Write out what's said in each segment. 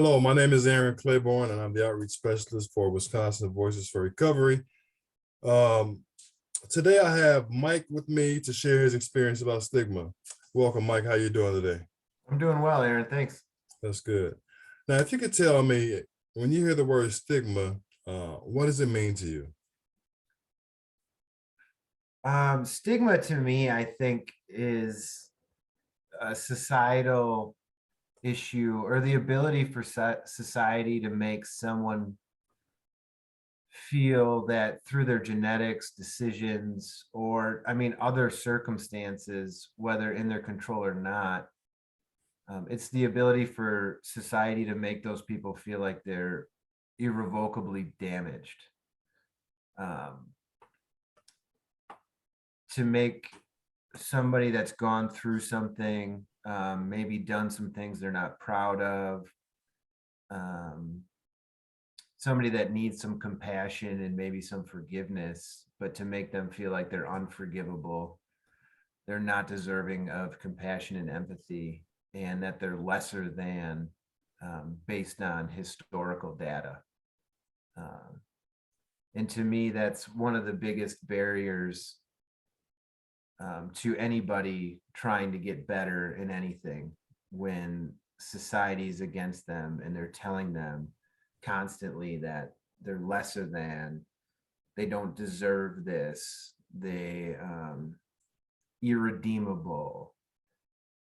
Hello, my name is Aaron Claiborne, and I'm the outreach specialist for Wisconsin Voices for Recovery. Um, Today, I have Mike with me to share his experience about stigma. Welcome, Mike. How you doing today? I'm doing well, Aaron. Thanks. That's good. Now, if you could tell me, when you hear the word stigma, what does it mean to you? Stigma to me, I think, is a societal issue or the ability for society to make someone feel that through their genetics, decisions, or other circumstances, whether in their control or not, it's the ability for society to make those people feel like they're irrevocably damaged. Um, to make somebody that's gone through something, maybe done some things they're not proud of, um, somebody that needs some compassion and maybe some forgiveness, but to make them feel like they're unforgivable, they're not deserving of compassion and empathy, and that they're lesser than, based on historical data. Um, and to me, that's one of the biggest barriers to anybody trying to get better in anything, when society's against them and they're telling them constantly that they're lesser than, they don't deserve this, they irredeemable,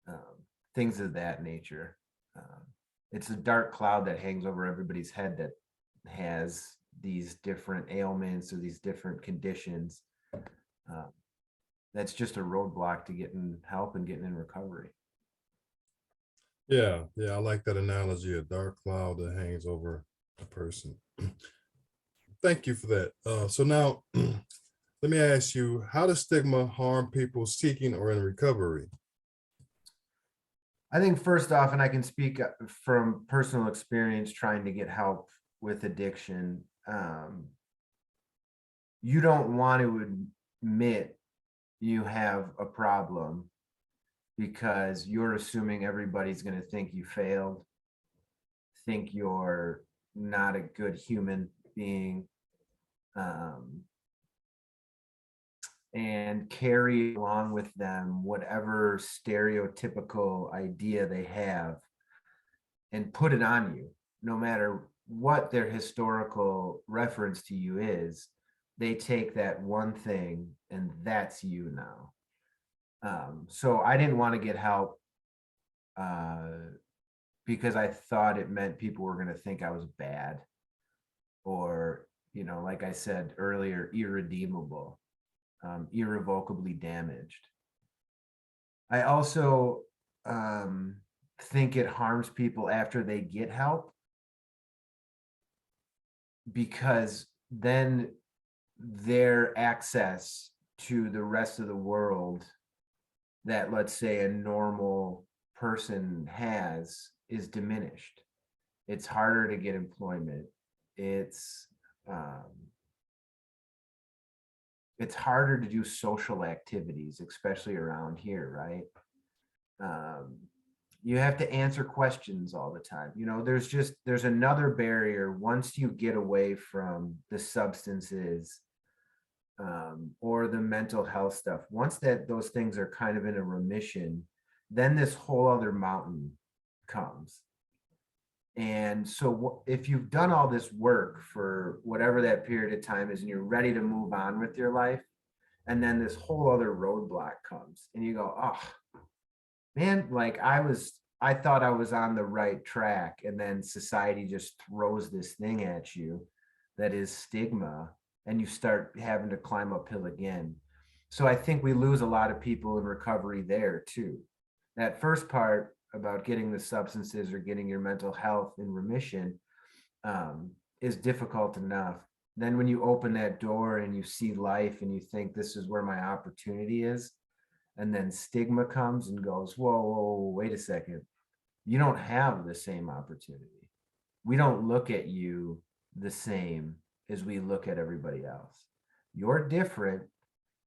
um, things of that nature. Um, it's a dark cloud that hangs over everybody's head that has these different ailments or these different conditions. Um, that's just a roadblock to getting help and getting in recovery. Yeah, I like that analogy, a dark cloud that hangs over a person. Thank you for that. So now, let me ask you, how does stigma harm people seeking or in recovery? I think first off, and I can speak from personal experience trying to get help with addiction, you don't want to admit you have a problem because you're assuming everybody's going to think you failed, think you're not a good human being, um, and carry along with them whatever stereotypical idea they have and put it on you, no matter what their historical reference to you is. They take that one thing and that's you now. So I didn't want to get help uh, because I thought it meant people were going to think I was bad, or, like I said earlier, irredeemable, irrevocably damaged. I also think it harms people after they get help, because then their access to the rest of the world that, let's say, a normal person has is diminished. It's harder to get employment. It's um, it's harder to do social activities, especially around here, right? Um, you have to answer questions all the time. There's another barrier once you get away from the substances, or the mental health stuff. Once that those things are kind of in a remission, then this whole other mountain comes. And so if you've done all this work for whatever that period of time is and you're ready to move on with your life, and then this whole other roadblock comes and you go, oh man, like I thought I was on the right track, and then society just throws this thing at you that is stigma, and you start having to climb uphill again. So I think we lose a lot of people in recovery there too. That first part about getting the substances or getting your mental health in remission, is difficult enough. Then when you open that door and you see life and you think this is where my opportunity is, and then stigma comes and goes, whoa, whoa, whoa, wait a second. You don't have the same opportunity. We don't look at you the same as we look at everybody else. You're different,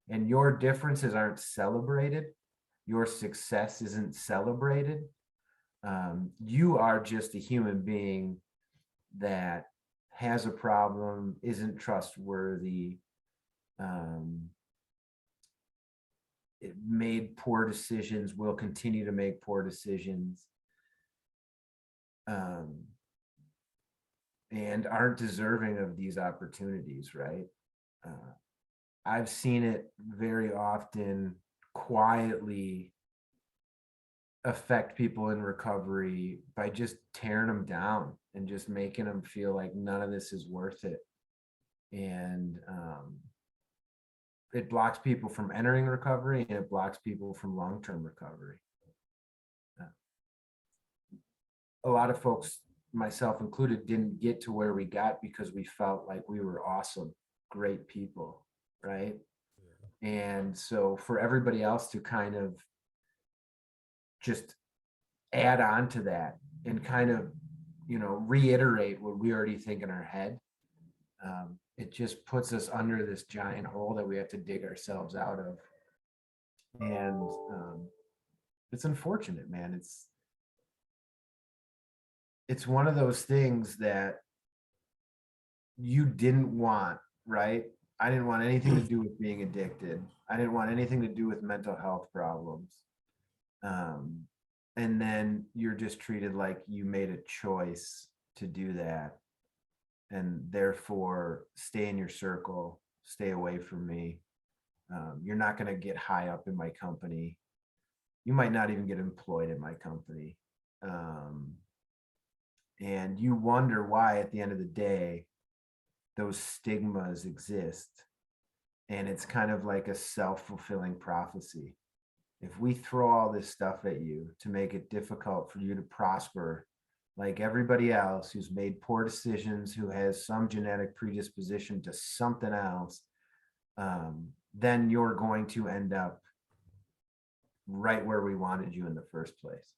and your differences aren't celebrated. Your success isn't celebrated. You are just a human being that has a problem, isn't trustworthy, it made poor decisions, will continue to make poor decisions, and aren't deserving of these opportunities, right? I've seen it very often quietly affect people in recovery by just tearing them down and just making them feel like none of this is worth it. And it blocks people from entering recovery, and it blocks people from long-term recovery. A lot of folks, myself included, didn't get to where we got because we felt like we were awesome, great people, right? And so for everybody else to kind of just add on to that and kind of, reiterate what we already think in our head, it just puts us under this giant hole that we have to dig ourselves out of. And it's unfortunate, man. It's one of those things that you didn't want, right? I didn't want anything to do with being addicted. I didn't want anything to do with mental health problems. And then you're just treated like you made a choice to do that. And therefore, stay in your circle, stay away from me. You're not going to get high up in my company. You might not even get employed in my company. And you wonder why, at the end of the day, those stigmas exist. And it's kind of like a self-fulfilling prophecy. If we throw all this stuff at you to make it difficult for you to prosper, like everybody else who's made poor decisions, who has some genetic predisposition to something else, then you're going to end up right where we wanted you in the first place.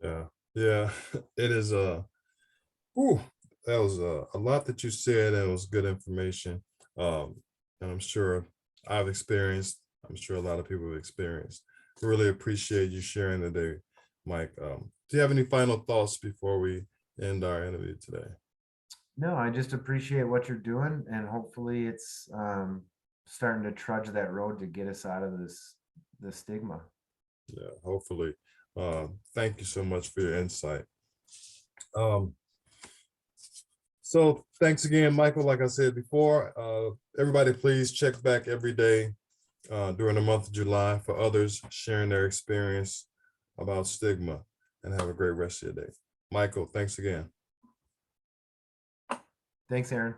Yeah, it is ooh, that was a lot that you said, and it was good information. And I'm sure I've experienced, I'm sure a lot of people have experienced. Really appreciate you sharing today, Mike. Do you have any final thoughts before we end our interview today? No, I just appreciate what you're doing, and hopefully it's starting to trudge that road to get us out of the stigma. Yeah, hopefully. Thank you so much for your insight. Um, so thanks again, Michael. Like I said before, everybody please check back every day during the month of July for others sharing their experience about stigma, and have a great rest of your day. Michael, thanks again. Thanks, Aaron.